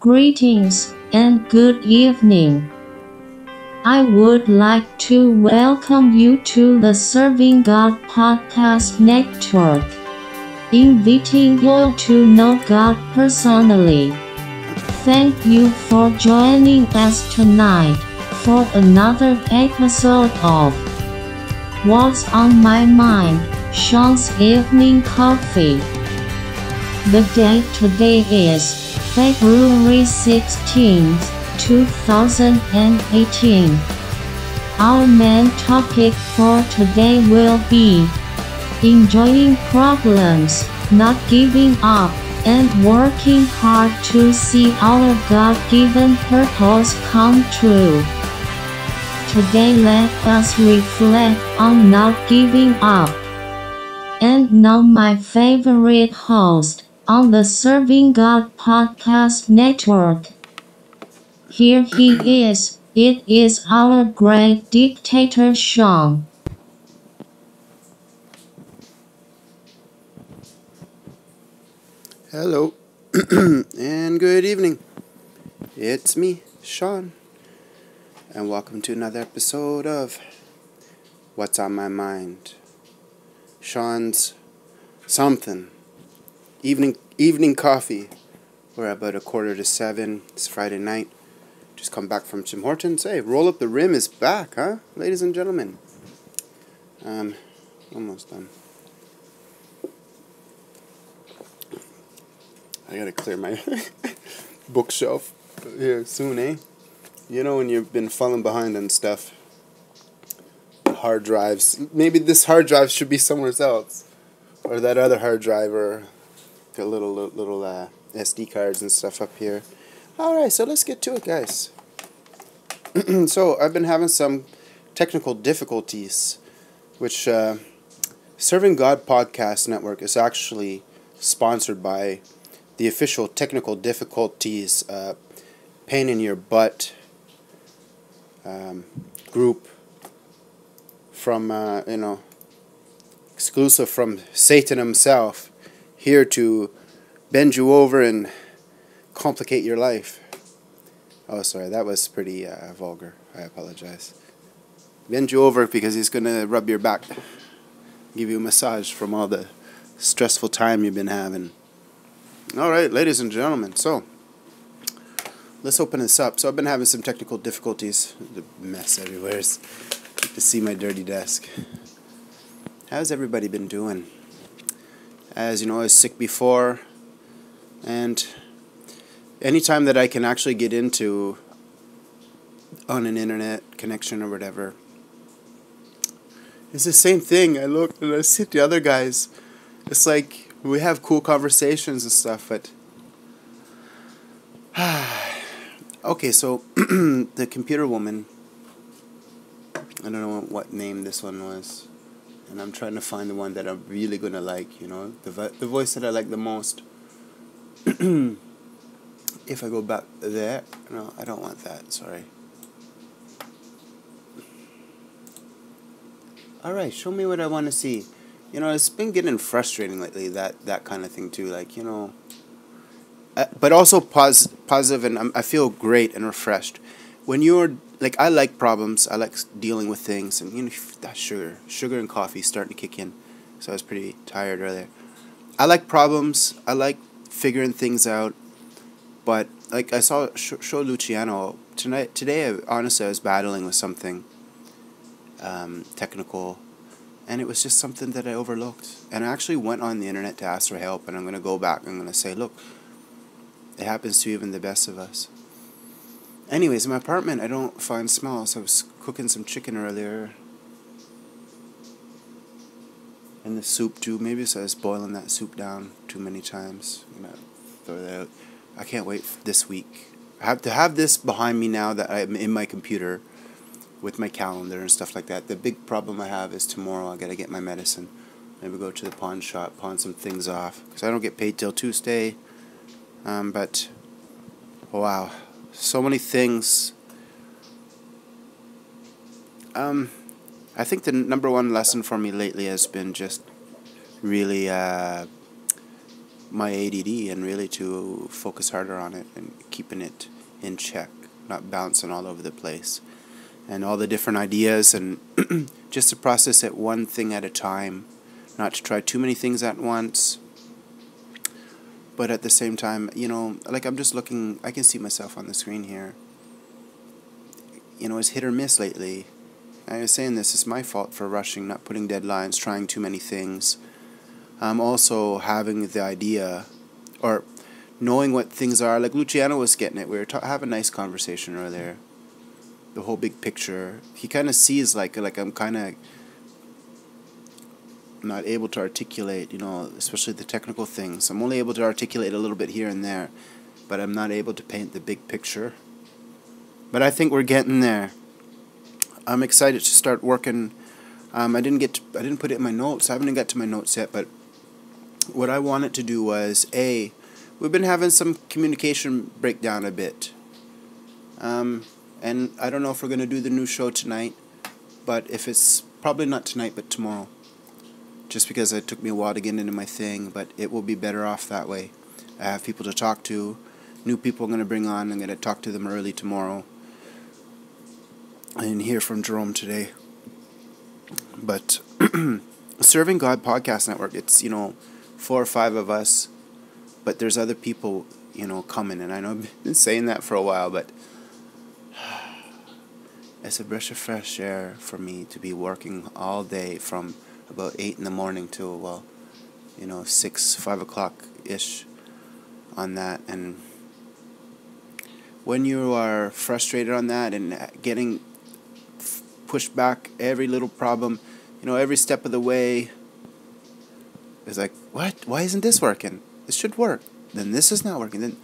Greetings and good evening. I would like to welcome you to the Serving God Podcast Network, inviting you to know God personally. Thank you for joining us tonight for another episode of What's on My Mind, Shawn's Evening Coffee. The date today is February 16, 2018. Our main topic for today will be enjoying problems, not giving up, and working hard to see our God-given purpose come true. Today let us reflect on not giving up. And now my favorite host on the Serving God Podcast Network. Here he is. It is our great dictator Shawn. Hello, and good evening. It's me, Shawn, and welcome to another episode of What's on My Mind. Shawn's something. Evening coffee. We're about 6:45. It's Friday night. Just come back from Tim Hortons. Hey, Roll Up the Rim is back, huh? Ladies and gentlemen. Almost done. I gotta clear my bookshelf here soon, eh? You know when you've been falling behind on stuff. Hard drives. Maybe this hard drive should be somewhere else. Or that other hard drive, or the little SD cards and stuff up here. Alright, so let's get to it, guys. So, I've been having some technical difficulties, which Serving God Podcast Network is actually sponsored by the official technical difficulties pain in your butt group from, exclusive from Satan himself, here to bend you over and complicate your life. Oh, sorry, that was pretty vulgar. I apologize. Bend you over because he's going to rub your back, give you a massage from all the stressful time you've been having. All right, ladies and gentlemen, so let's open this up. So I've been having some technical difficulties. The mess everywhere. It's good to see my dirty desk. How's everybody been doing? As you know, I was sick before, and anytime that I can actually get into on an internet connection or whatever, it's the same thing. I look and I see the other guys. It's like we have cool conversations and stuff, but okay, so the computer woman, I don't know what name this one was, and I'm trying to find the one that I'm really gonna like, the voice that I like the most. If I go back there, no, I don't want that, sorry. Alright, show me what I want to see. It's been getting frustrating lately, that kind of thing too, but also positive, and I feel great and refreshed. When you're, I like problems, I like dealing with things, and that sugar and coffee starting to kick in, so I was pretty tired earlier. I like problems, I like figuring things out, but, I saw Show Luciano, today, honestly, I was battling with something, technical, and it was just something that I overlooked. And I actually went on the internet to ask for help, and I'm going to go back and I'm going to say, look, it happens to even the best of us. Anyways, in my apartment, I don't find smells. I was cooking some chicken earlier. And the soup, too. Maybe so I was boiling that soup down too many times. Throw that out. I can't wait this week. I have to have this behind me now that I'm in my computer with my calendar and stuff like that. The big problem I have is tomorrow I gotta get my medicine. Maybe go to the pawn shop, pawn some things off, because I don't get paid till Tuesday. But wow, so many things. I think the number one lesson for me lately has been just really my ADD and really to focus harder on it and keeping it in check, not bouncing all over the place. And all the different ideas, and just to process it one thing at a time, not to try too many things at once. But at the same time, like I'm just looking, I can see myself on the screen here. It's hit or miss lately. I was saying this is my fault for rushing, not putting deadlines, trying too many things. I'm also having the idea, or knowing what things are. Like Luciano was getting it. We were having a nice conversation earlier. The whole big picture. He kind of sees like I'm kind of not able to articulate, especially the technical things. I'm only able to articulate a little bit here and there, but I'm not able to paint the big picture. But I think we're getting there. I'm excited to start working. I didn't put it in my notes. I haven't even got to my notes yet, but what I wanted to do was, we've been having some communication breakdown a bit. And I don't know if we're going to do the new show tonight, but if it's probably not tonight, but tomorrow. Just because it took me a while to get into my thing, but it will be better off that way. I have people to talk to, new people I'm going to bring on. I'm going to talk to them early tomorrow. I didn't hear from Jerome today. But Serving God Podcast Network, it's, 4 or 5 of us, but there's other people, coming. And I know I've been saying that for a while, but it's a breath of fresh air for me to be working all day from about 8 in the morning till, 6, 5 o'clock-ish on that. And when you are frustrated on that and getting pushed back every little problem, every step of the way, it's like, what? Why isn't this working? This should work. Then this is not working.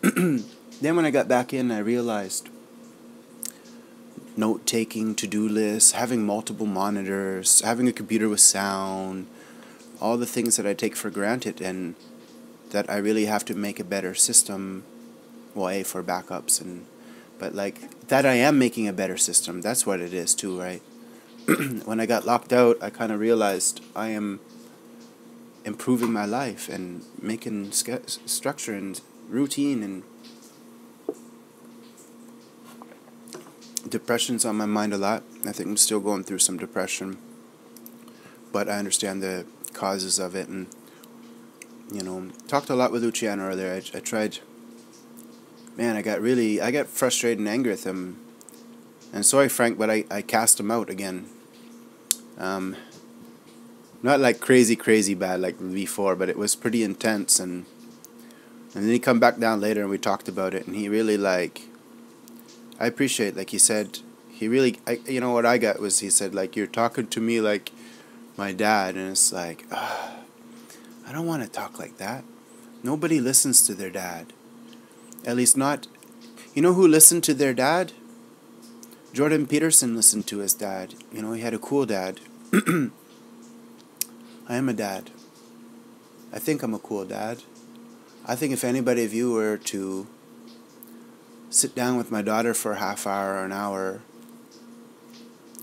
Then when I got back in, I realized note-taking, to-do lists, having multiple monitors, having a computer with sound, all the things that I take for granted, and that I really have to make a better system, for backups, but that I am making a better system. That's what it is too, right? When I got locked out, I kind of realized I am improving my life and making structure and routine, and depression's on my mind a lot. I think I'm still going through some depression, but I understand the causes of it, and talked a lot with Luciano earlier. I tried. Man, I got frustrated and angry with him, and sorry, Frank, but I cast him out again. Not like crazy bad like before, but it was pretty intense, and then he come back down later and we talked about it, and he really I appreciate, like he said, he really, what I got was, he said, you're talking to me like my dad, and it's like, I don't want to talk like that. Nobody listens to their dad. At least not, who listened to their dad? Jordan Peterson listened to his dad. He had a cool dad. I am a dad. I think I'm a cool dad. I think if anybody of you were to sit down with my daughter for a half hour or an hour,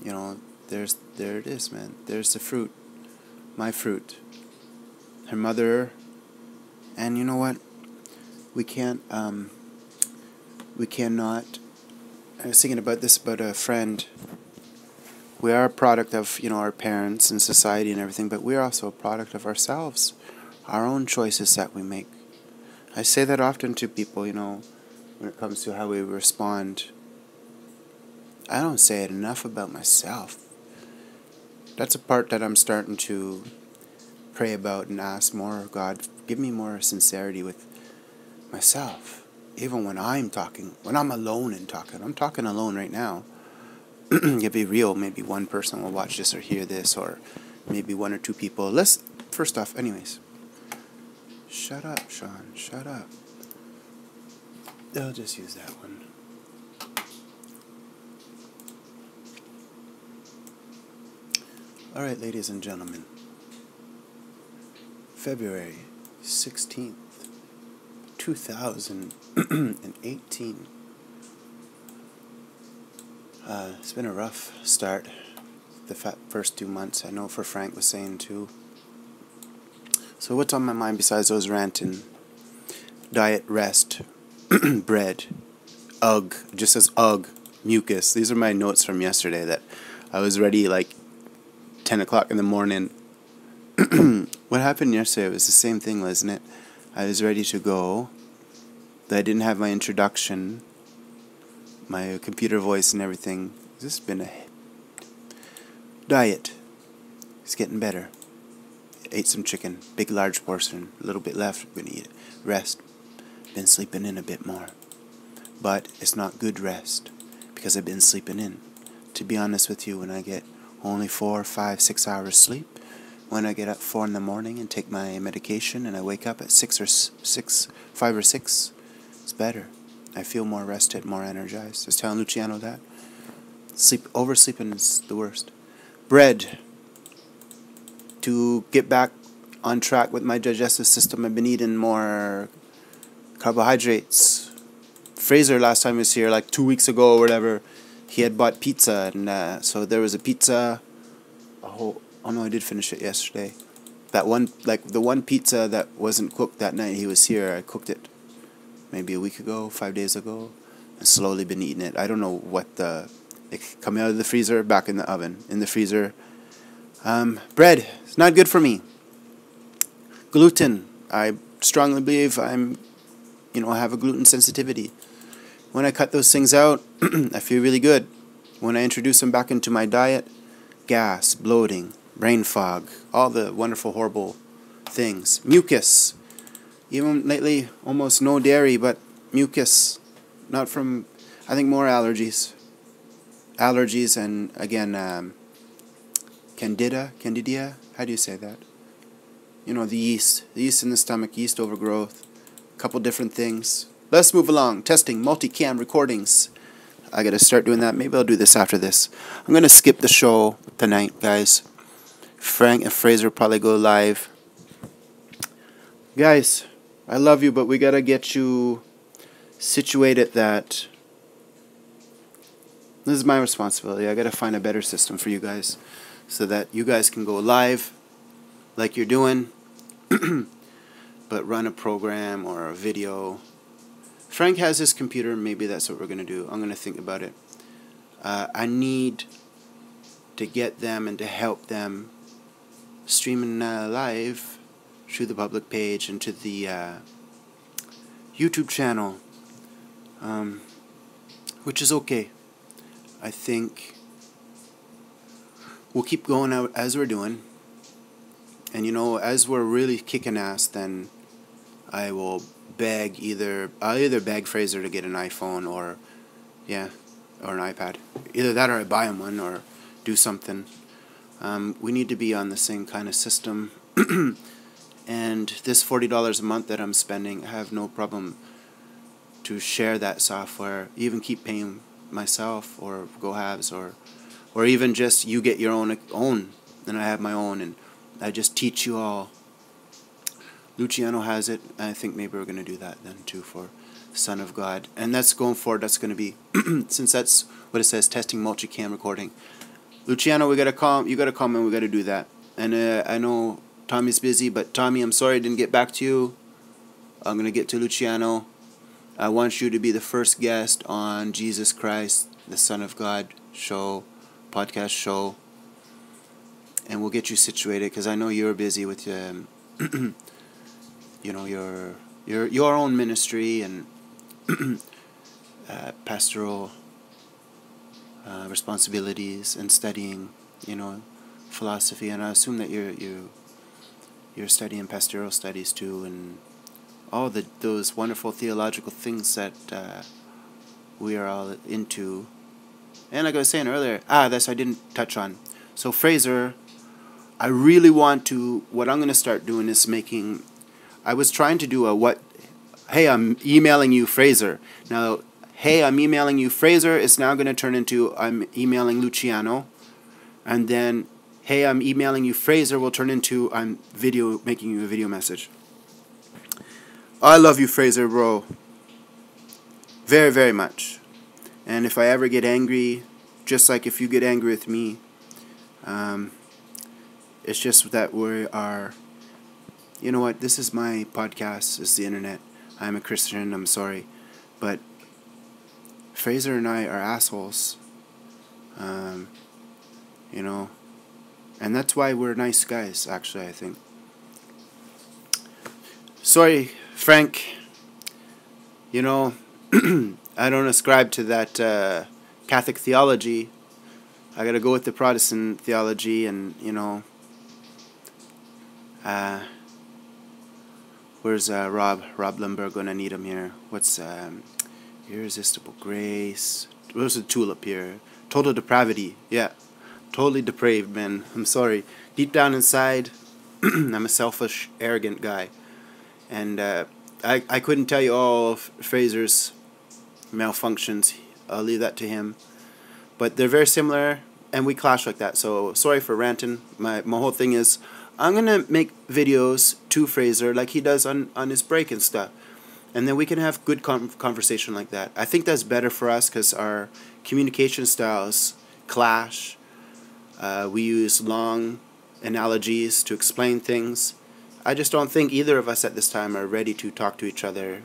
there it is, man. There's the fruit. My fruit. Her mother. And you know what? We cannot. I was thinking about this about a friend. We are a product of, our parents and society and everything, but we are also a product of ourselves, our own choices that we make. I say that often to people, when it comes to how we respond. I don't say it enough about myself. That's a part that I'm starting to pray about and ask more, God, give me more sincerity with myself. Even when I'm talking, when I'm alone and talking. I'm talking alone right now. To be real, maybe one person will watch this or hear this, or maybe 1 or 2 people. First off, anyways. Shut up, Shawn. Shut up. I'll just use that one. Alright, ladies and gentlemen. February 16th, 2018. It's been a rough start, the first 2 months. I know for Frank was saying too. So what's on my mind besides those ranting? Diet, rest, bread, ugh, just says ugh, mucus. These are my notes from yesterday that I was ready like 10 o'clock in the morning. What happened yesterday was the same thing, wasn't it? I was ready to go. I didn't have my introduction, my computer voice and everything. This has been a diet. It's getting better. Ate some chicken, big large portion, a little bit left, I'm gonna eat it. Rest. Been sleeping in a bit more. But it's not good rest because I've been sleeping in. To be honest with you, when I get only 4, 5, 6 hours sleep, when I get up 4 in the morning and take my medication and I wake up at 5 or 6, it's better. I feel more rested, more energized. I was telling Luciano that. Oversleeping is the worst. Bread. To get back on track with my digestive system, I've been eating more carbohydrates. Fraser, last time he was here, like 2 weeks ago or whatever, he had bought pizza, and so there was a pizza. Oh no, I did finish it yesterday. That one, like the one pizza that wasn't cooked that night he was here, I cooked it maybe a week ago, 5 days ago, and slowly been eating it. I don't know what it coming out of the freezer, back in the oven, in the freezer. Bread, it's not good for me. Gluten, I strongly believe I have a gluten sensitivity. When I cut those things out, I feel really good. When I introduce them back into my diet, gas, bloating, brain fog, all the wonderful, horrible things. Mucus, even lately, almost no dairy, but mucus, not from, I think more allergies. Allergies and, again, Candida, how do you say that? The yeast in the stomach, yeast overgrowth, a couple different things. Let's move along. Testing, multicam recordings. I gotta start doing that. Maybe I'll do this after this. I'm gonna skip the show tonight, guys. Frank and Fraser probably go live. Guys, I love you, but we gotta get you situated that this is my responsibility. I gotta find a better system for you guys so that you guys can go live like you're doing, but run a program or a video. Frank has his computer. Maybe that's what we're going to do. I'm going to think about it. I need to get them and to help them streaming live through the public page and to the YouTube channel, which is okay. I think we'll keep going out as we're doing. And as we're really kicking ass, then I'll either beg Fraser to get an iPhone or an iPad. Either that or I buy him one or do something. We need to be on the same kind of system. And this $40 a month that I'm spending, I have no problem to share that software, even keep paying myself or go halves, or even just you get your own and I have my own, and I just teach you all. Luciano has it. I think maybe we're going to do that then too for Son of God. And that's going forward. That's going to be, since that's what it says, testing multicam recording. Luciano, you got to come and we got to do that. And I know Tommy's busy, but Tommy, I'm sorry I didn't get back to you. I'm going to get to Luciano. I want you to be the first guest on Jesus Christ, the Son of God podcast show. And we'll get you situated because I know you're busy with your own ministry and pastoral responsibilities and studying philosophy, and I assume that you're studying pastoral studies too, and all those wonderful theological things that we are all into. And like I was saying earlier, this I didn't touch on. So Fraser, I really want to, what I'm going to start doing is I was trying to do hey, I'm emailing you, Fraser. Now, hey, I'm emailing you, Fraser, is now going to turn into I'm emailing Luciano. And then, hey, I'm emailing you, Fraser, will turn into I'm making you a video message. I love you, Fraser, bro. Very, very much. And if I ever get angry, just like if you get angry with me, it's just that we are you know what? This is my podcast. This is the internet. I'm a Christian. I'm sorry. But Fraser and I are assholes. You know. And that's why we're nice guys, actually, I think. Sorry, Frank. You know, I don't ascribe to that Catholic theology. I gotta go with the Protestant theology, and, you know, where's Rob Limburg when I need him here? What's Irresistible Grace? Where's the tulip here? Total depravity. Yeah, totally depraved, man. I'm sorry. Deep down inside, I'm a selfish, arrogant guy, and I couldn't tell you all of Fraser's malfunctions. I'll leave that to him. But they're very similar, and we clash like that. So sorry for ranting. My whole thing is, I'm gonna make videos to Fraser like he does on his break and stuff, and then we can have good conversation like that. I think that's better for us because our communication styles clash. We use long analogies to explain things. I just don't think either of us at this time are ready to talk to each other.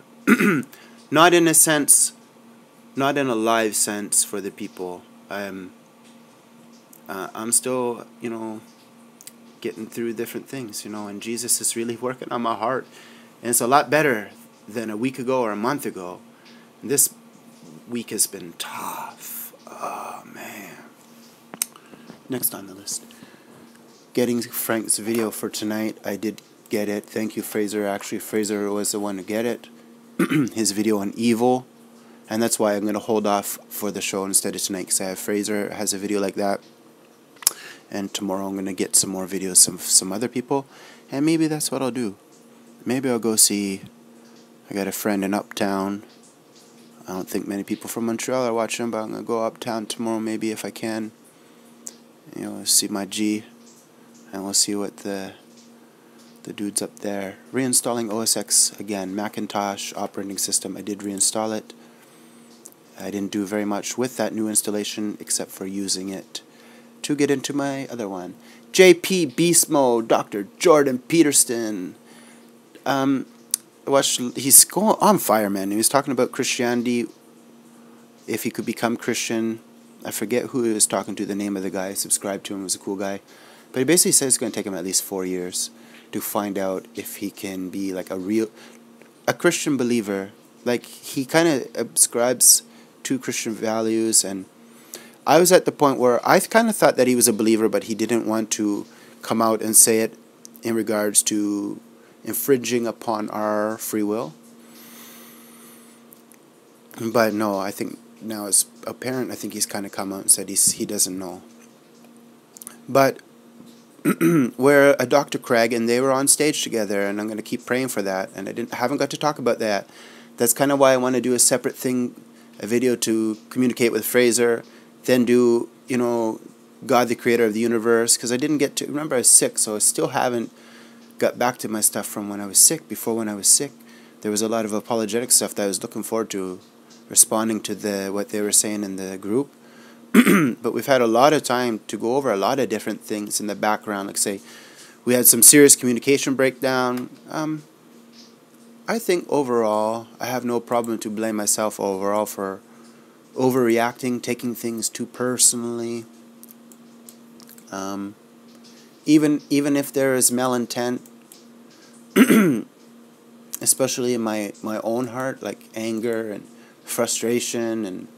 Not in a sense, not in a live sense for the people. I'm still, you know, getting through different things, you know, and Jesus is really working on my heart. And it's a lot better than a week ago or a month ago. And this week has been tough. Oh, man. Next on the list. Getting Frank's video for tonight. I did get it. Thank you, Fraser. Actually, Fraser was the one to get it. His video on evil. And that's why I'm going to hold off for the show instead of tonight, because I have Fraser has a video like that. And tomorrow I'm going to get some more videos of some other people. And maybe that's what I'll do. Maybe I'll go see, I got a friend in Uptown. I don't think many people from Montreal are watching, but I'm going to go uptown tomorrow maybe if I can. You know, see my G. And we'll see what the dudes up there. Reinstalling OS X again. Macintosh operating system. I did reinstall it. I didn't do very much with that new installation except for using it to get into my other one. JP Beast Mode, Dr. Jordan Peterson. He's going on fire, man. He was talking about Christianity, if he could become Christian. I forget who he was talking to, the name of the guy. I subscribed to him, he was a cool guy. But he basically says it's going to take him at least 4 years to find out if he can be like a Christian believer. Like, he kind of ascribes to Christian values, and I was at the point where I kind of thought that he was a believer, but he didn't want to come out and say it in regards to infringing upon our free will. But no, I think now it's apparent. I think he's kind of come out and said he doesn't know. But where a Dr. Craig and they were on stage together, and I'm going to keep praying for that, and I haven't got to talk about that. That's kind of why I want to do a separate thing, a video to communicate with Fraser, then do, you know, God the creator of the universe, because I didn't get to, remember I was sick, so I still haven't got back to my stuff from when I was sick. Before, when I was sick, there was a lot of apologetic stuff that I was looking forward to responding to what they were saying in the group. But we've had a lot of time to go over a lot of different things in the background. Like, say, we had some serious communication breakdown. I think overall, I have no problem to blame myself overall for overreacting, taking things too personally. Even if there is malintent, especially in my own heart, like anger and frustration, and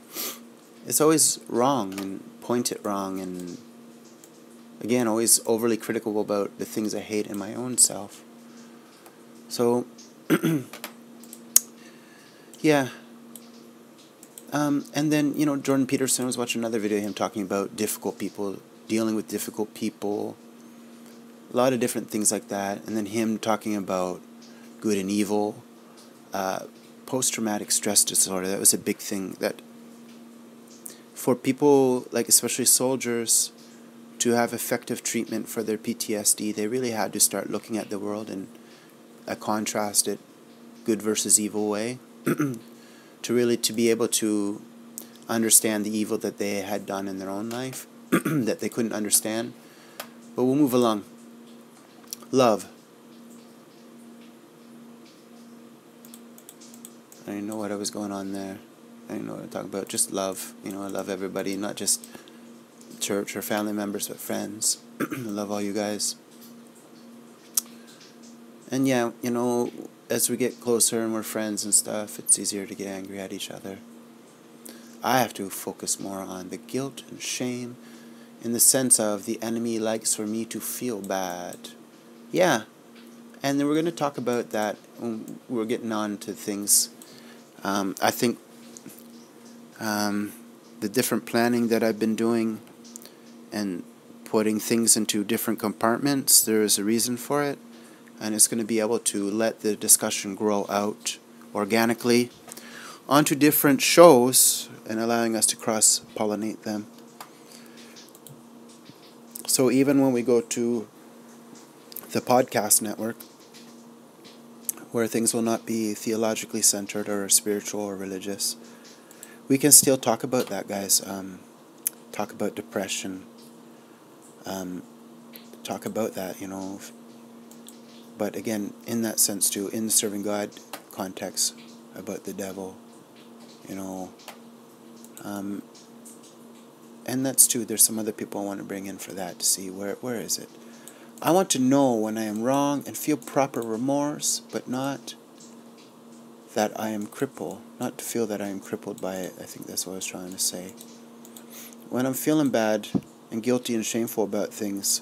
it's always wrong and pointed wrong, and again, always overly critical about the things I hate in my own self. So, yeah. And then, you know, Jordan Peterson, was watching another video of him talking about difficult people, dealing with difficult people, a lot of different things like that. And then him talking about good and evil, post-traumatic stress disorder. That was a big thing that for people, like especially soldiers, to have effective treatment for their PTSD, they really had to start looking at the world in a contrasted good versus evil way. to be able to understand the evil that they had done in their own life, that they couldn't understand. But we'll move along. Love. I didn't know what I was going on there. I didn't know what I'm talking about. Just love. I love everybody, not just church or family members, but friends. I love all you guys. And yeah, as we get closer and we're friends and stuff, it's easier to get angry at each other. I have to focus more on the guilt and shame in the sense of the enemy likes for me to feel bad. Yeah, and then we're going to talk about that when we're getting on to things. I think the different planning that I've been doing and putting things into different compartments, there is a reason for it. And it's going to be able to let the discussion grow out organically onto different shows and allowing us to cross-pollinate them. So even when we go to the podcast network, where things will not be theologically centered or spiritual or religious, we can still talk about that, guys. Talk about depression. Talk about that, But again, in that sense too, in the serving God context, about the devil, and that's too. There's some other people I want to bring in for that to see where is it. I want to know when I am wrong and feel proper remorse, but not that I am crippled. Not to feel that I am crippled by it. I think that's what I was trying to say. When I'm feeling bad and guilty and shameful about things,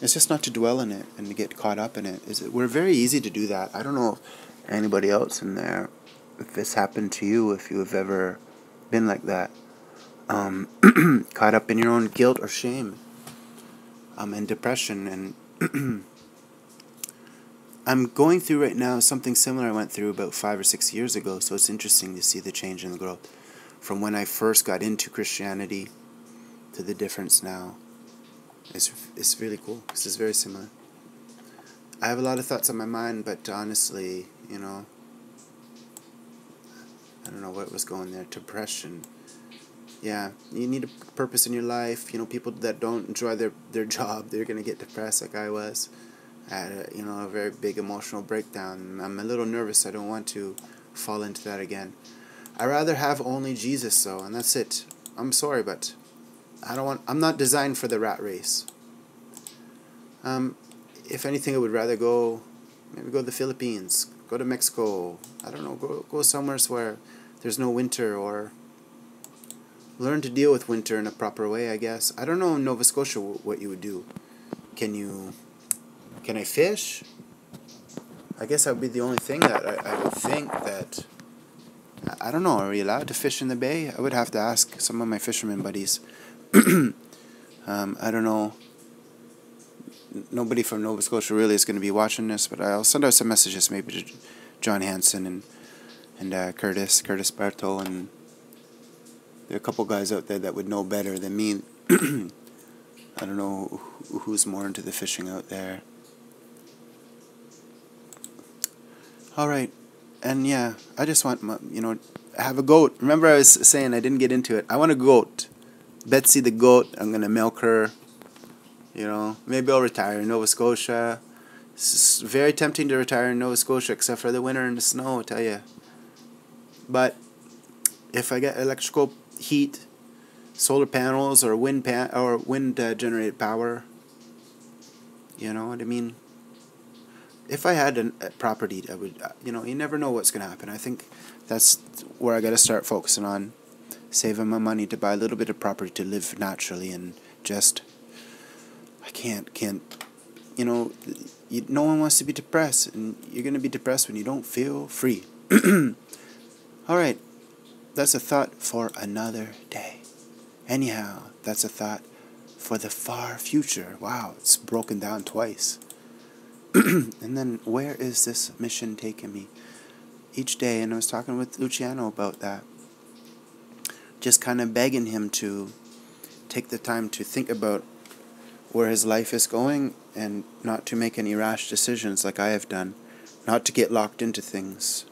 it's just not to dwell in it and to get caught up in it. We're very easy to do that. I don't know if anybody else in there, if this happened to you, if you have ever been like that, caught up in your own guilt or shame, and depression. And I'm going through right now something similar I went through about 5 or 6 years ago, so it's interesting to see the change in the growth from when I first got into Christianity to the difference now. It's really cool. This is very similar. I have a lot of thoughts on my mind, but honestly, I don't know what was going there. Depression. Yeah, you need a purpose in your life. People that don't enjoy their job, they're going to get depressed like I was. I had a very big emotional breakdown. I'm a little nervous. I don't want to fall into that again. I'd rather have only Jesus, though, and that's it. I'm sorry, but I'm not designed for the rat race. If anything, I would rather go to the Philippines, go to Mexico. I don't know, go somewhere where there's no winter, or learn to deal with winter in a proper way, I guess. I don't know in Nova Scotia what you would do. Can I fish? I guess that would be the only thing that I would think that... I don't know, are we allowed to fish in the bay? I would have to ask some of my fishermen buddies. I don't know. Nobody from Nova Scotia really is going to be watching this, but I'll send out some messages maybe to John Hansen and Curtis Barto, and there are a couple guys out there that would know better than me. I don't know who's more into the fishing out there. Alright, and yeah, I just want, have a goat. Remember I was saying I didn't get into it. I want a goat. Betsy the goat, I'm going to milk her. Maybe I'll retire in Nova Scotia. It's very tempting to retire in Nova Scotia, except for the winter and the snow, I tell you. But if I get electrical heat, solar panels, or wind generated power, you know what I mean? If I had a property, I would, you never know what's going to happen. I think that's where I got to start focusing on, saving my money to buy a little bit of property to live naturally and just... I can't, no one wants to be depressed, and you're going to be depressed when you don't feel free. Alright, that's a thought for another day. Anyhow, that's a thought for the far future. Wow, it's broken down twice. And then, where is this mission taking me? Each day, and I was talking with Luciano about that. Just kind of begging him to take the time to think about where his life is going, and not to make any rash decisions like I have done, not to get locked into things.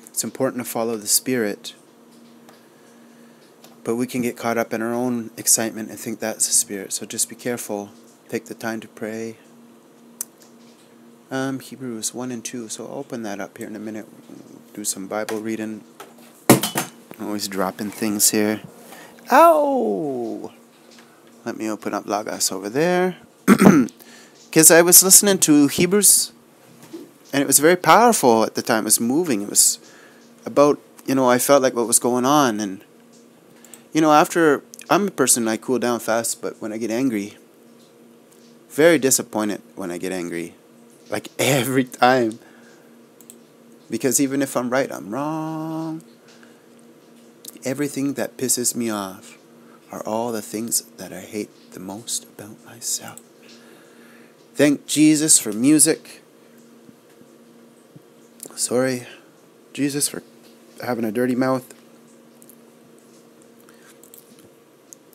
It's important to follow the Spirit, but we can get caught up in our own excitement and think that's the Spirit, so just be careful. Take the time to pray. Hebrews 1 and 2, so I'll open that up here in a minute. do some Bible reading. Always dropping things here. Ow! Let me open up Logos over there. Because I was listening to Hebrews, and it was very powerful at the time. It was moving. It was about, I felt like what was going on. And, after, I'm a person, I cool down fast, but when I get angry, very disappointed when I get angry. Like every time. Because even if I'm right, I'm wrong. Everything that pisses me off are all the things that I hate the most about myself. Thank Jesus for music. Sorry, Jesus, for having a dirty mouth.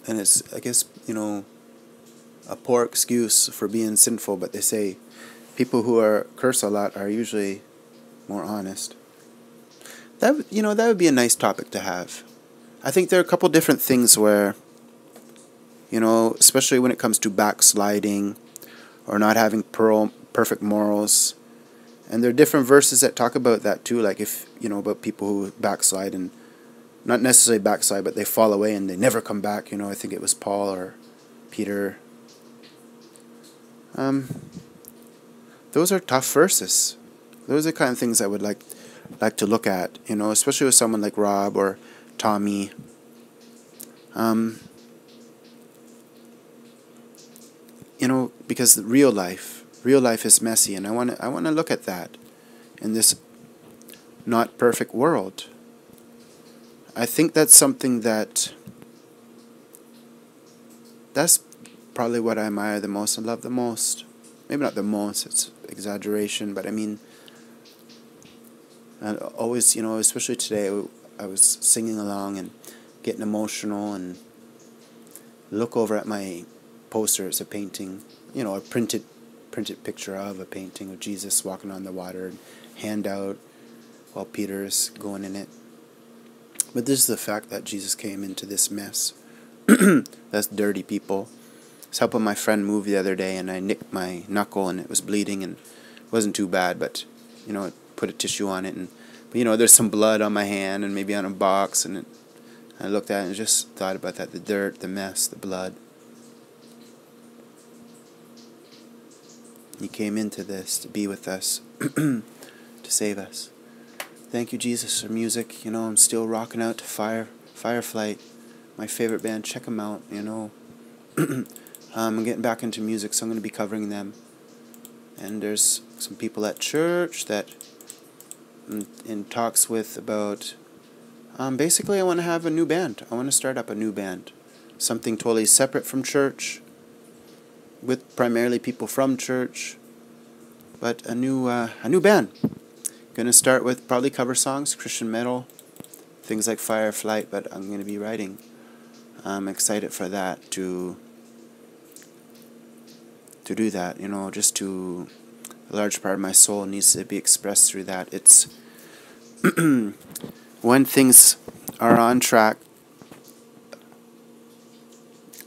And it's, I guess, a poor excuse for being sinful, but they say people who curse a lot are usually more honest. That would be a nice topic to have. I think there are a couple different things where, especially when it comes to backsliding or not having perfect morals. And there are different verses that talk about that too, like if, about people who backslide and not necessarily backslide, but they fall away and they never come back. I think it was Paul or Peter. Those are tough verses. Those are the kind of things I would like to look at, especially with someone like Rob or Tommy. Because the real life is messy, and I want to look at that in this not perfect world. I think that's something that's probably what I admire the most and love the most. Maybe not the most, it's exaggeration, but I mean, and always, especially today, I was singing along and getting emotional and look over at my poster. It's a painting, a printed picture of a painting of Jesus walking on the water, and hand out while Peter's going in it. But this is the fact that Jesus came into this mess. That's dirty people. I was helping my friend move the other day, and I nicked my knuckle, and it was bleeding, and it wasn't too bad, but, I put a tissue on it, but there's some blood on my hand, and maybe on a box, and I looked at it and just thought about that, the dirt, the mess, the blood. He came into this to be with us, to save us. Thank you, Jesus, for music. I'm still rocking out to Fireflight, my favorite band. Check them out, I'm getting back into music, so I'm going to be covering them. And there's some people at church that I'm in talks with about, basically I want to have a new band. I want to start up a new band. Something totally separate from church, with primarily people from church, but a new band. Going to start with probably cover songs, Christian metal, things like Fireflight, but I'm going to be writing. I'm excited for that, to do that, just to, a large part of my soul needs to be expressed through that. It's, when things are on track,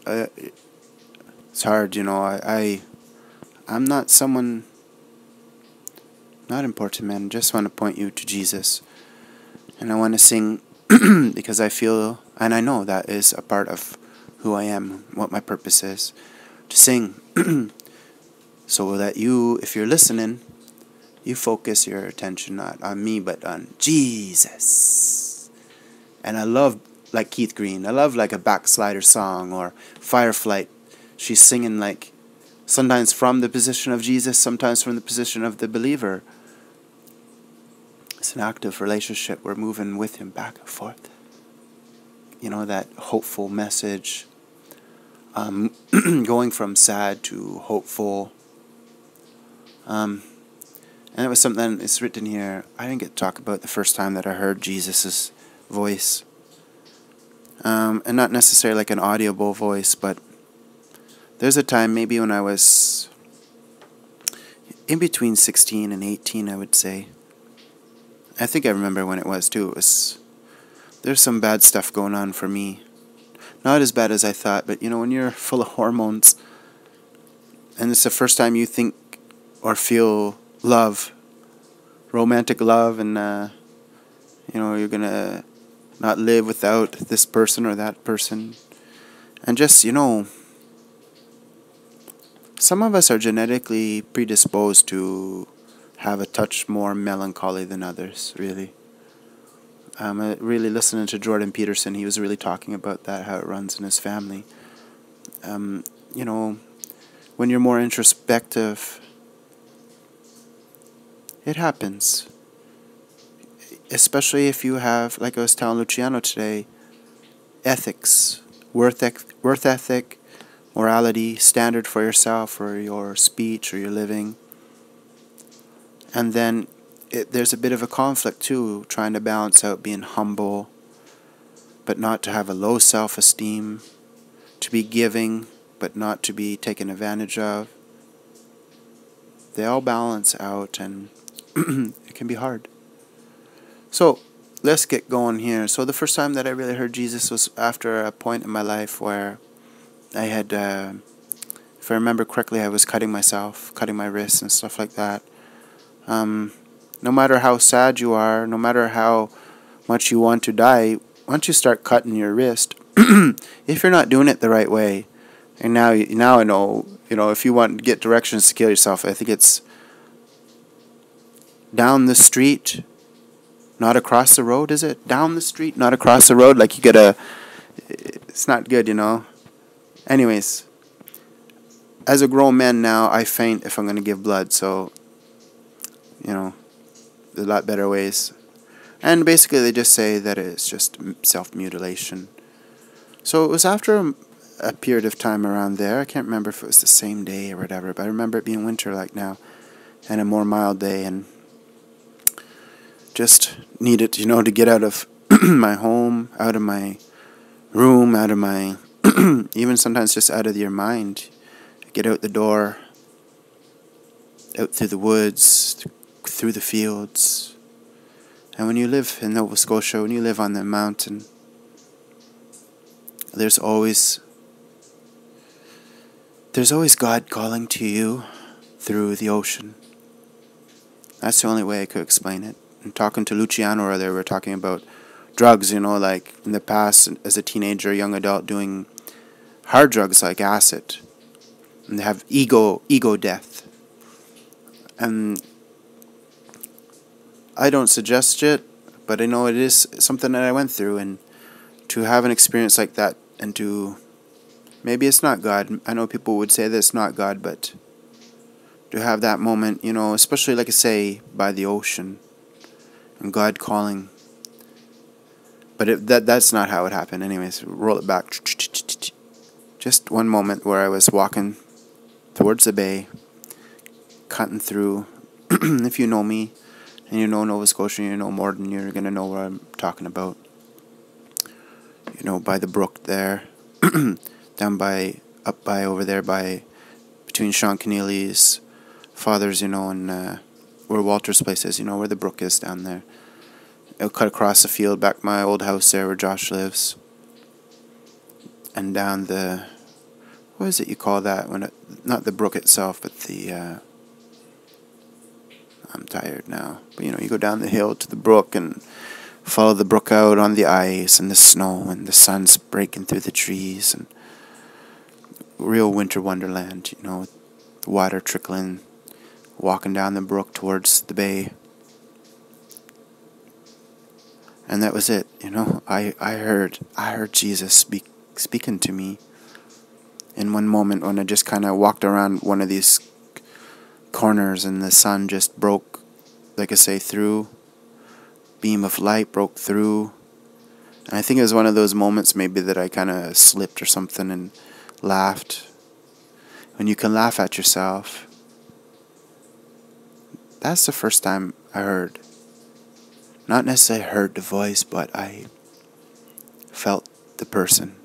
it's hard, I'm not someone, not important, man. Just want to point you to Jesus. And I want to sing because I feel, and I know that is a part of who I am, what my purpose is, to sing. So that you, if you're listening, you focus your attention not on me, but on Jesus. And I love, like Keith Green, I love like a Backslider song or Fireflight. She's singing like, sometimes from the position of Jesus, sometimes from the position of the believer. It's an active relationship. We're moving with him back and forth. That hopeful message. Going from sad to hopeful. And it was something, it's written here, I didn't get to talk about the first time that I heard Jesus' voice. And not necessarily like an audible voice, but there's a time maybe when I was in between 16 and 18, I would say. I think I remember when it was too. There's some bad stuff going on for me. Not as bad as I thought, but when you're full of hormones and it's the first time you think or feel love, romantic love, and You're going to not live without this person or that person. And just, some of us are genetically predisposed to have a touch more melancholy than others, really. Really listening to Jordan Peterson, he was really talking about that, how it runs in his family. You know, when you're more introspective, it happens. Especially if you have, like I was telling Luciano today, ethics, worth ethic, morality, standard for yourself or your speech or your living. And then there's a bit of a conflict too, trying to balance out being humble, but not to have a low self-esteem, to be giving, but not to be taken advantage of. They all balance out, and it can be hard. So, let's get going here. So the first time that I really heard Jesus was after a point in my life where I had, if I remember correctly, I was cutting myself, cutting my wrists and stuff like that. No matter how sad you are, no matter how much you want to die, once you start cutting your wrist, if you're not doing it the right way, and now I know, if you want to get directions to kill yourself, I think it's down the street, not across the road, is it? Down the street, not across the road, like you gotta, it's not good, Anyways, as a grown man now, I faint if I'm going to give blood, so, there's a lot better ways. And basically they just say that it's just self-mutilation. So it was after a period of time around there, I can't remember if it was the same day or whatever, but I remember it being winter like now, and a more mild day, and just needed, to get out of my home, out of my room, out of my, even sometimes just out of your mind. Get out the door, out through the woods, through the fields. And when you live in Nova Scotia, when you live on the mountain, there's always God calling to you through the ocean. That's the only way I could explain it. And talking to Luciano earlier, we were talking about drugs, like in the past, as a teenager, young adult, doing hard drugs like acid. And they have ego death. And I don't suggest it, but I know it is something that I went through, and to have an experience like that, and to, maybe it's not God, I know people would say that it's not God, but to have that moment, especially like I say, by the ocean, and God calling. But that's not how it happened. Anyways, roll it back. Just one moment where I was walking towards the bay, cutting through. If you know me, and you know Nova Scotia, you know more than you're going to know what I'm talking about. By the brook there, up by over there between Shawn Keneally's father's, and where Walter's place is, where the brook is down there. I'll cut across the field, back my old house there where Josh lives. And down the, what is it you call that? Not the brook itself, but the, I'm tired now. But you go down the hill to the brook and follow the brook out on the ice and the snow, and the sun's breaking through the trees, and real winter wonderland, the water trickling, walking down the brook towards the bay. And that was it, I heard Jesus speaking to me in one moment when I just kind of walked around one of these corners, and the sun just broke, like I say, through. Beam of light broke through. And I think it was one of those moments maybe that I kind of slipped or something and laughed. When you can laugh at yourself. That's the first time I heard. Not necessarily heard the voice, but I felt the person.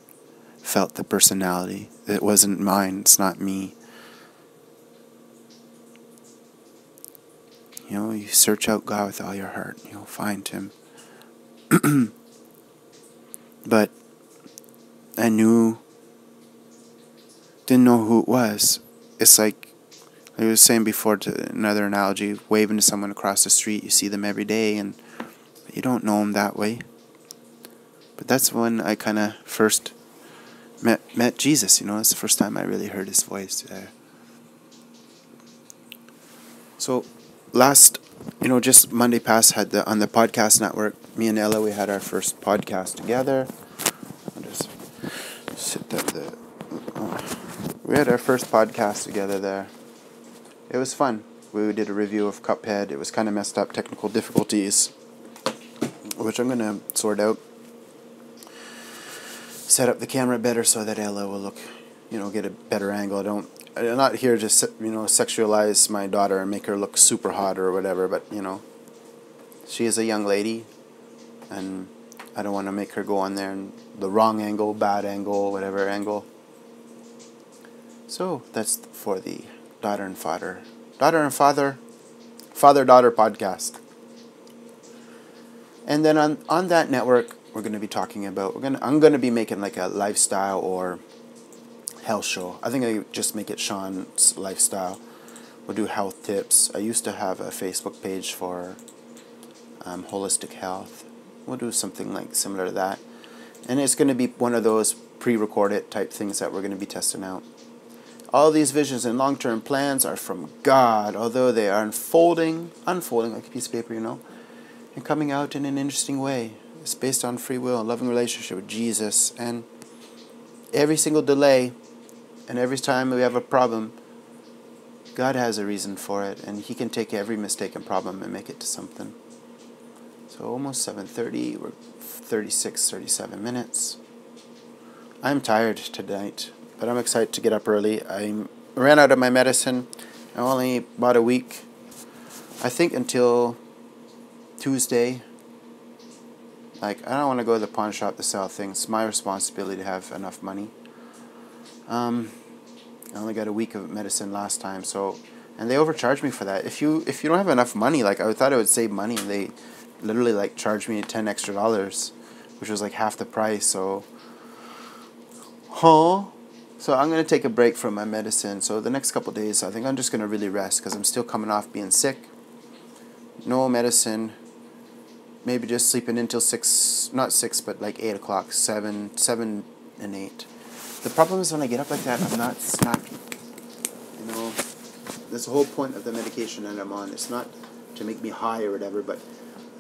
Felt the personality. It wasn't mine. It's not me. You search out God with all your heart. You'll find Him. But I didn't know who it was. It's like I was saying before, to another analogy, waving to someone across the street. You see them every day, and but you don't know him that way. But that's when I kind of first met Jesus. It's the first time I really heard his voice. So last, just Monday past, had on the podcast network, me and Ella, we had our first podcast together. I'll just sit up there. We had our first podcast together there. It was fun. We did a review of Cuphead. It was kind of messed up, technical difficulties, which I'm going to sort out. Set up the camera better so that Ella will look, get a better angle. I'm not here to, sexualize my daughter and make her look super hot or whatever, but, she is a young lady, and I don't want to make her go on there in the wrong angle, bad angle, whatever angle. So that's for the daughter and father father-daughter podcast. And then on that network, we're going to be talking about, I'm going to be making like a lifestyle or health show. I think I just make it Shawn's lifestyle. We'll do health tips. I used to have a Facebook page for holistic health. We'll do something like similar to that. And it's going to be one of those pre-recorded type things that we're going to be testing out. All these visions and long-term plans are from God, although they are unfolding like a piece of paper, and coming out in an interesting way. It's based on free will, a loving relationship with Jesus, and every single delay and every time we have a problem, God has a reason for it, and He can take every mistake and problem and make it to something. So almost 7:30, we're 37 minutes. I'm tired tonight, but I'm excited to get up early. I ran out of my medicine. I only bought a week, I think, until Tuesday. I don't want to go to the pawn shop to sell things. It's my responsibility to have enough money. I only got a week of medicine last time, and they overcharged me for that. If you don't have enough money, I thought it would save money, and they literally charged me $10 extra, which was half the price. So I'm gonna take a break from my medicine. So the next couple of days, I think I'm just gonna really rest because I'm still coming off being sick. No medicine. Maybe just sleeping until 6, not 6, but 8 o'clock, 7 and 8. The problem is when I get up like that, I'm not snappy. That's the whole point of the medication that I'm on. It's not to make me high or whatever, but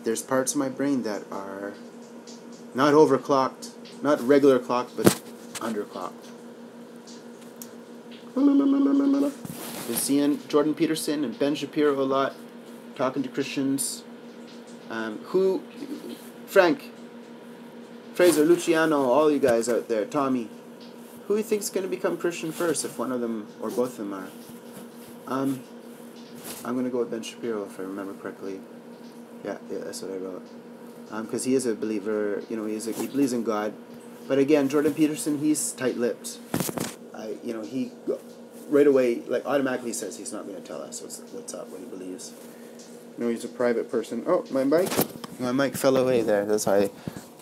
there's parts of my brain that are not overclocked, not regular clocked, but underclocked. Been seeing Jordan Peterson and Ben Shapiro a lot, talking to Christians. Frank, Fraser, Luciano, all you guys out there, Tommy, who do you think's going to become Christian first, if one of them or both of them are? I'm going to go with Ben Shapiro, if I remember correctly. Yeah, that's what I wrote. Because he is a believer, he believes in God. But again, Jordan Peterson, he's tight-lipped. He right away, automatically says he's not going to tell us what's up, what he believes. He's a private person. Oh, my mic fell away there. That's why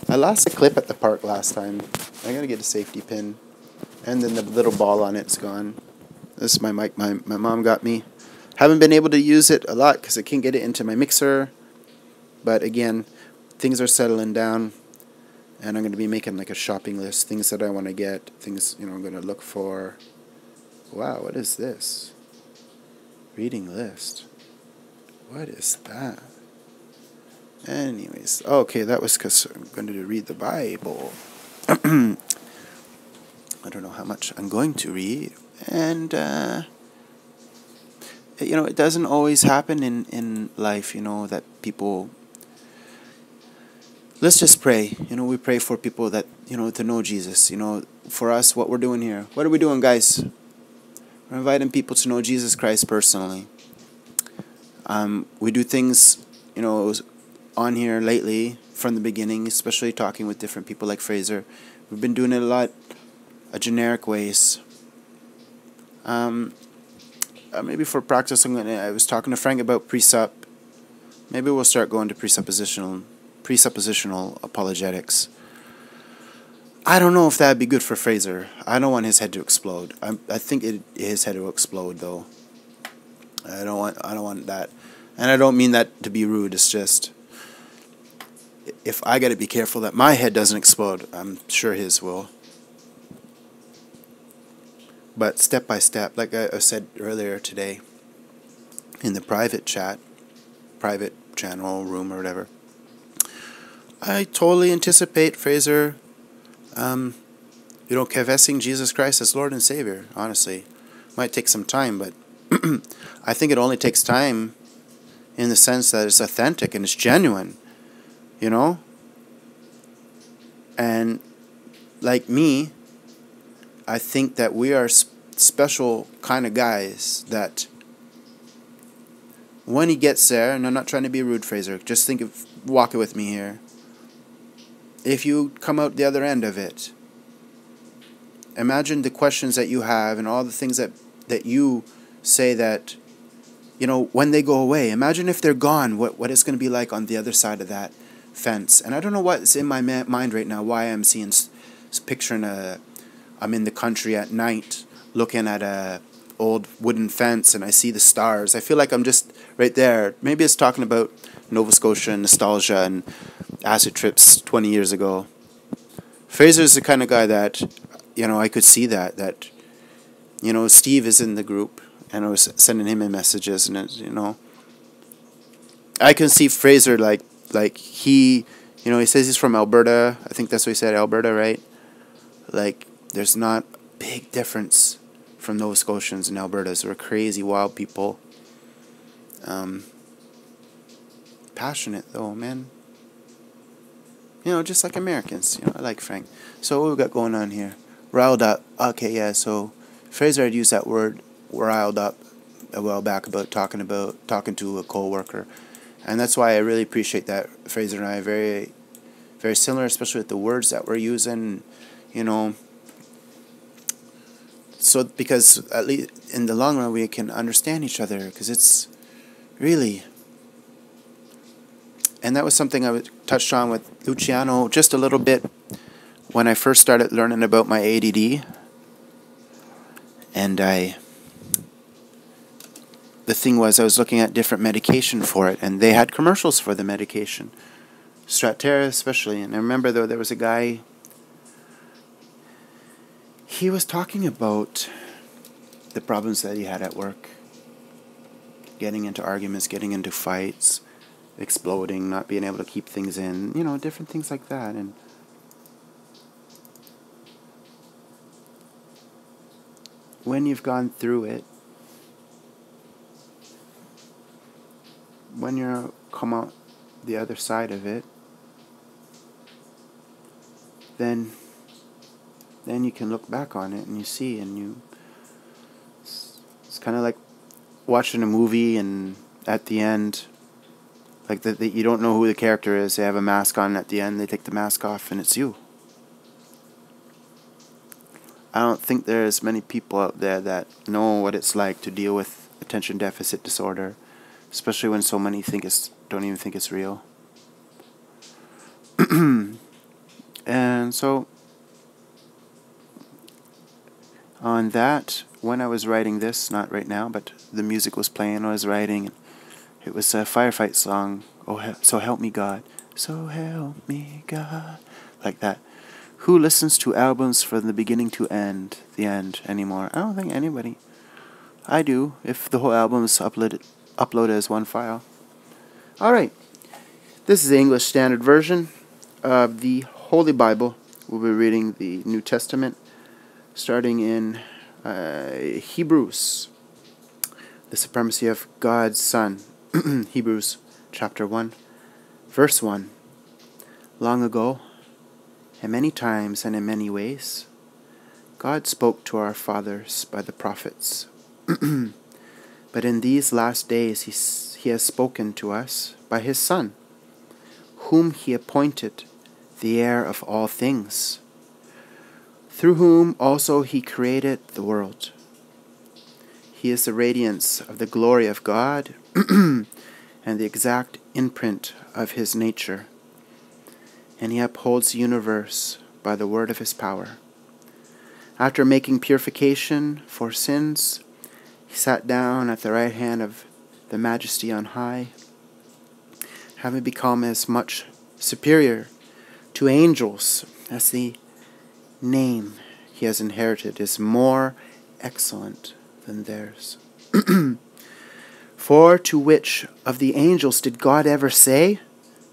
I lost a clip at the park last time. I gotta get a safety pin, and then the little ball on it's gone. This is my mic. My mom got me. Haven't been able to use it a lot because I can't get it into my mixer. But again, things are settling down, and I'm gonna be making a shopping list, things that I want to get, things I'm gonna look for. Wow, what is this? Reading list. What is that? Anyways, okay, that was because I'm going to read the Bible. I don't know how much I'm going to read. And, it doesn't always happen in life, that people... Let's just pray. We pray for people that, to know Jesus. For us, what we're doing here. What are we doing, guys? We're inviting people to know Jesus Christ personally. We do things, on here lately from the beginning, especially talking with different people like Fraser. We've been doing it a lot, generic ways. Maybe for practice, I was talking to Frank about presup. Maybe we'll start going to presuppositional apologetics. I don't know if that'd be good for Fraser. I don't want his head to explode. I think his head will explode though. I don't want that. And I don't mean that to be rude. It's just if I got to be careful that my head doesn't explode, I'm sure his will. But step by step, like I said earlier today, in the private chat, private channel, room, or whatever, I totally anticipate Fraser, confessing Jesus Christ as Lord and Savior, honestly. Might take some time, but I think it only takes time in the sense that it's authentic and it's genuine, you know? And like me, I think that we are special kind of guys that when he gets there, and I'm not trying to be rude, Fraser, just walk it with me here. If you come out the other end of it, imagine the questions that you have and all the things that you say that, when they go away. Imagine if they're gone, what it's going to be like on the other side of that fence. And I don't know what's in my mind right now, why I'm picturing I'm in the country at night looking at a old wooden fence and I see the stars. I feel like I'm just right there. Maybe it's talking about Nova Scotia and nostalgia and acid trips 20 years ago. Fraser's the kind of guy that, I could see that, Steve is in the group and I was sending him in messages and, I can see Fraser like he, he says he's from Alberta. I think that's what he said, Alberta, right? Like, there's not a big difference from Nova Scotians and Albertas. We're crazy, wild people. Passionate, though, man. Just like Americans. I like Frank. So what we got going on here? Riled up. Okay, yeah, so Fraser had used that word, riled up, a while back about talking to a co-worker. And that's why I really appreciate that. Fraser and I are very, very similar, especially with the words that we're using, So, because at least in the long run we can understand each other, because it's really... And that was something I touched on with Luciano just a little bit when I first started learning about my ADD. And the thing was, I was looking at different medication for it, and they had commercials for the medication. Strattera especially. And I remember, though, there was a guy... He was talking about the problems that he had at work. Getting into arguments, getting into fights, exploding, not being able to keep things in, different things like that. And when you've gone through it, when you come out the other side of it, then you can look back on it and you see, and it's kind of like watching a movie and at the end, like you don't know who the character is. They have a mask on at the end, they take the mask off and it's you. I don't think there's many people out there that know what it's like to deal with attention deficit disorder, especially when so many don't even think it's real. And so on that, when I was writing this, not right now, but the music was playing, I was writing, it was a firefight song, So Help Me God, so help me God, like that. Who listens to albums from the beginning to the end anymore? I don't think anybody. I do, if the whole album is uploaded as one file. Alright, this is the English Standard Version of the Holy Bible. We'll be reading the New Testament, starting in Hebrews, the supremacy of God's Son. Hebrews chapter 1, verse 1. Long ago, and many times and in many ways, God spoke to our fathers by the prophets. But in these last days he has spoken to us by his Son, whom he appointed the heir of all things, through whom also he created the world. He is the radiance of the glory of God and the exact imprint of his nature, and he upholds the universe by the word of his power. After making purification for sins, he sat down at the right hand of the Majesty on high, having become as much superior to angels. That's the name he has inherited, is more excellent than theirs. For to which of the angels did God ever say,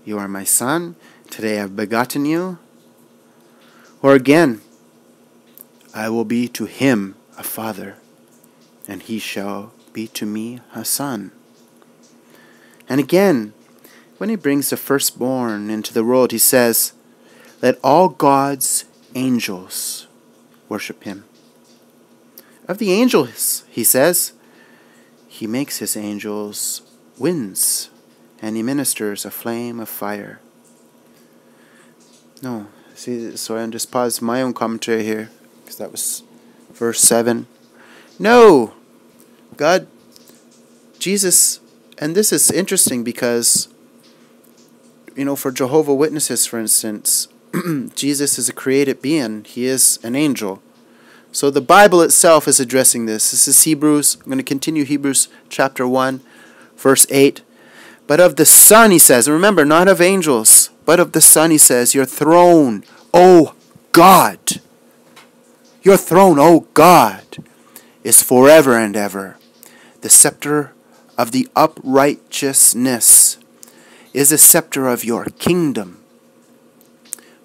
"You are my son, today I have begotten you"? Or again, "I will be to him a father, and he shall be to me a son"? And again, when he brings the firstborn into the world, he says, "Let all God's angels worship him." Of the angels, he says, "He makes his angels winds, and he ministers a flame of fire." No, see, so I just paused my own commentary here, because that was verse 7. No, God, Jesus, and this is interesting because, for Jehovah's Witnesses, for instance, Jesus is a created being. He is an angel. So the Bible itself is addressing this. This is Hebrews. I'm going to continue Hebrews chapter 1, verse 8. But of the Son, he says, and remember, not of angels, but of the Son, he says, "Your throne, O God, your throne, O God, is forever and ever. The scepter of the uprighteousness is a scepter of your kingdom.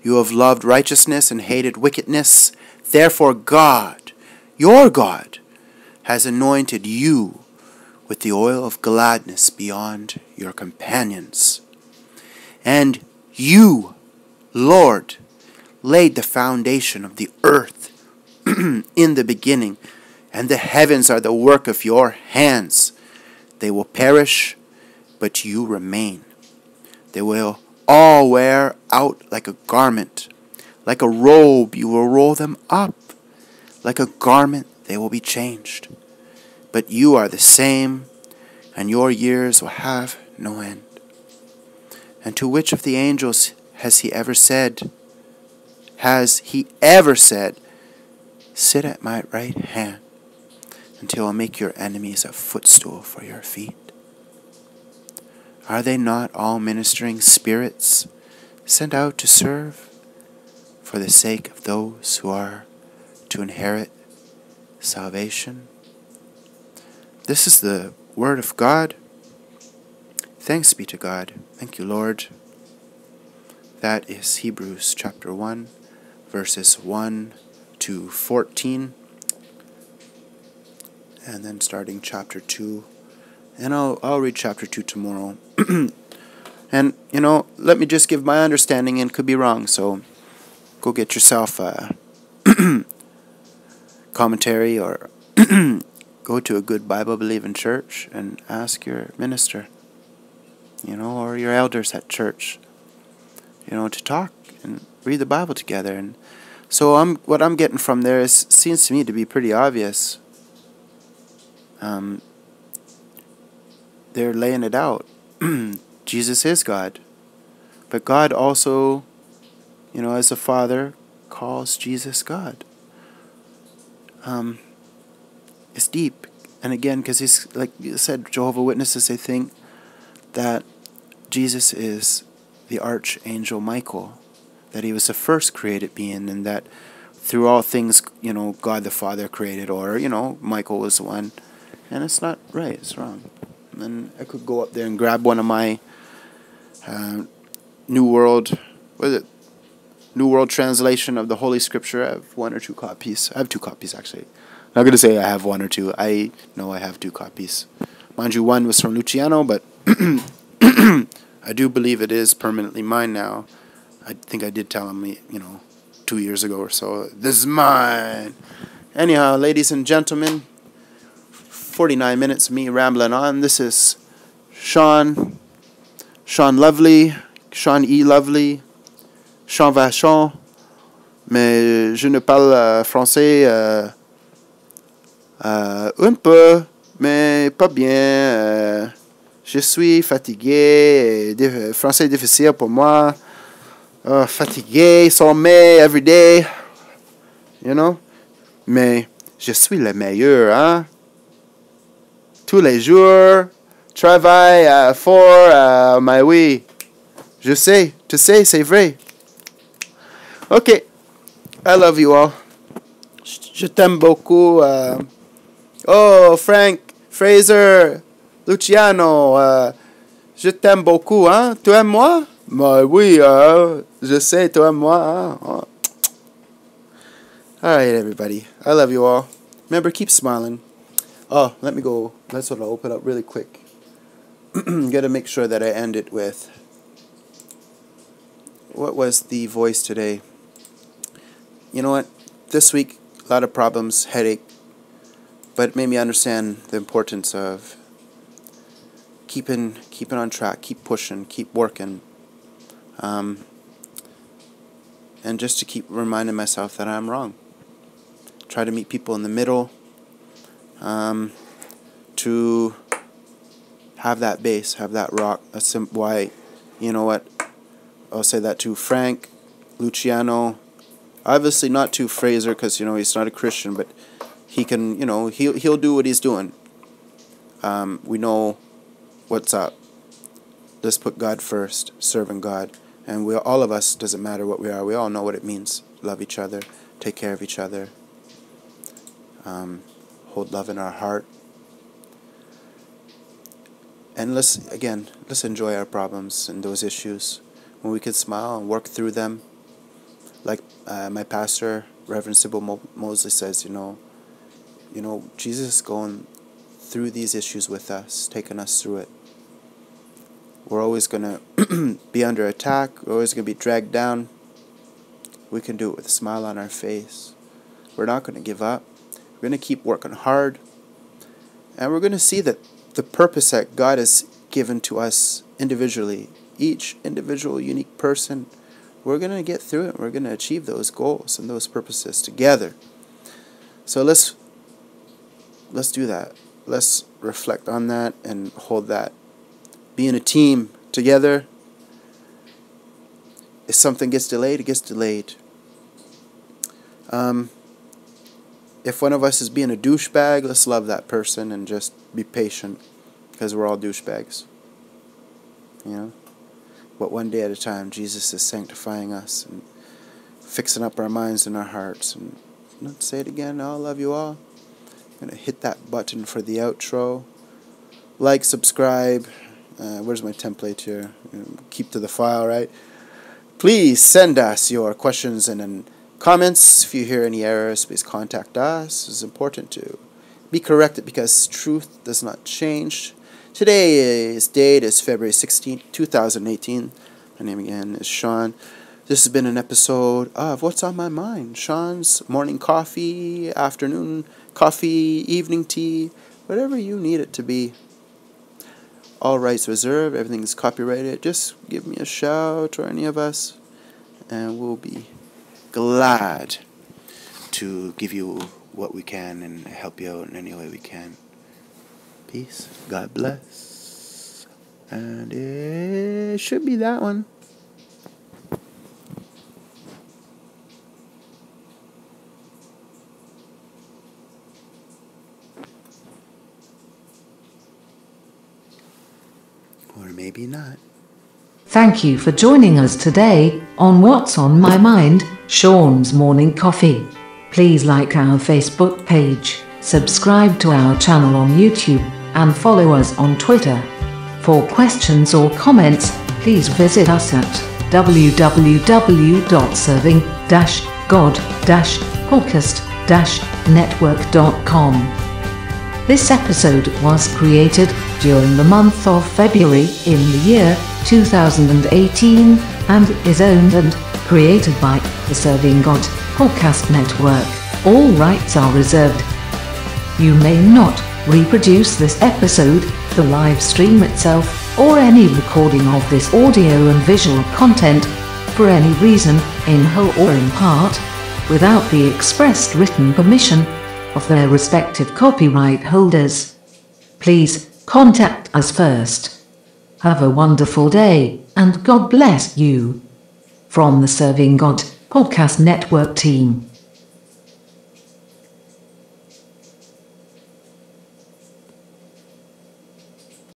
You have loved righteousness and hated wickedness. Therefore God, your God, has anointed you with the oil of gladness beyond your companions. And you, Lord, laid the foundation of the earth in the beginning, and the heavens are the work of your hands. They will perish, but you remain. They will all wear out like a garment. Like a robe, you will roll them up. Like a garment, they will be changed. But you are the same, and your years will have no end." And to which of the angels has he ever said, "Sit at my right hand until I make your enemies a footstool for your feet"? Are they not all ministering spirits sent out to serve for the sake of those who are to inherit salvation? This is the word of God. Thanks be to God. Thank you, Lord. That is Hebrews chapter 1, verses 1 to 14. And then starting chapter 2. And I'll read chapter 2 tomorrow. And, let me just give my understanding, and could be wrong, so go get yourself a commentary, or go to a good Bible-believing church and ask your minister, or your elders at church, to talk and read the Bible together. And so what I'm getting from there seems to me to be pretty obvious. They're laying it out. Jesus is God. But God also, as a father, calls Jesus God. It's deep. And again, because he's, like you said, Jehovah's Witnesses, they think that Jesus is the archangel Michael, that he was the first created being, and that through all things, God the Father created, or, Michael was the one. And it's not right, it's wrong. And I could go up there and grab one of my New World translation of the Holy Scripture. I have one or two copies. I have two copies, actually. I'm not going to say I have one or two. I know I have two copies. Mind you, one was from Luciano, but I do believe it is permanently mine now. I think I did tell him, 2 years ago or so, "This is mine." Anyhow, ladies and gentlemen, 49 minutes of me rambling on. This is Shawn Lovely, Shawn E. Lovely, Shawn Vachon, mais je ne parle français un peu, mais pas bien. Je suis fatigué, français est difficile pour moi. Fatigué, sommeil, every day, mais je suis le meilleur, hein? Tous les jours, travaille fort, mais oui, Je sais. Tu sais, c'est vrai. Okay. I love you all. Je t'aime beaucoup. Oh, Frank, Fraser, Luciano, je t'aime beaucoup, hein? Tu aimes moi? Bah oui, je sais, tu aimes moi, hein? Oh. All right, everybody. I love you all. Remember, keep smiling. Oh, let me go. Let's open up really quick. Gotta make sure that I end it with, what was the voice today? You know what? This week, a lot of problems, headache, but it made me understand the importance of keeping on track, keep pushing, keep working, and just to keep reminding myself that I'm wrong. Try to meet people in the middle, to have that base, have that rock. That's why, you know what? I'll say that to Frank, Luciano. Obviously not to Fraser, because he's not a Christian, but he can, he'll do what he's doing. We know what's up. Let's put God first, serving God, and all of us, doesn't matter what we are. We all know what it means. Love each other, take care of each other, hold love in our heart, and let's enjoy our problems and those issues when we can smile and work through them. Like my pastor, Reverend Sybil Mosley, says, Jesus is going through these issues with us, taking us through it. We're always going to be under attack. We're always going to be dragged down. We can do it with a smile on our face. We're not going to give up. We're going to keep working hard. And we're going to see that the purpose that God has given to us individually, each individual unique person, we're going to get through it. We're going to achieve those goals and those purposes together. So let's do that. Let's reflect on that and hold that. Being a team together, if something gets delayed, it gets delayed. If one of us is being a douchebag, let's love that person and just be patient, because we're all douchebags. But one day at a time, Jesus is sanctifying us and fixing up our minds and our hearts. And let's say it again. I love you all. I'm going to hit that button for the outro. Like, subscribe. Where's my template here? Keep to the file, right? Please send us your questions and comments. If you hear any errors, please contact us. It's important to be corrected because truth does not change. Today's date is February 16th, 2018. My name again is Shawn. This has been an episode of What's on My Mind. Shawn's morning coffee, afternoon coffee, evening tea, whatever you need it to be. All rights reserved. Everything is copyrighted. Just give me a shout or any of us, and we'll be glad to give you what we can and help you out in any way we can. Peace. God bless. And it should be that one. Or maybe not. Thank you for joining us today on What's on My Mind, Shawn's Morning Coffee. Please like our Facebook page, subscribe to our channel on YouTube, and follow us on Twitter. For questions or comments, please visit us at www.serving-god-podcast-network.com. This episode was created during the month of February in the year 2018 and is owned and created by the Serving God Podcast Network. All rights are reserved. You may not reproduce this episode, the live stream itself, or any recording of this audio and visual content for any reason, in whole or in part, without the expressed written permission of their respective copyright holders. Please contact us first. Have a wonderful day, and God bless you. From the Serving God Podcast Network team.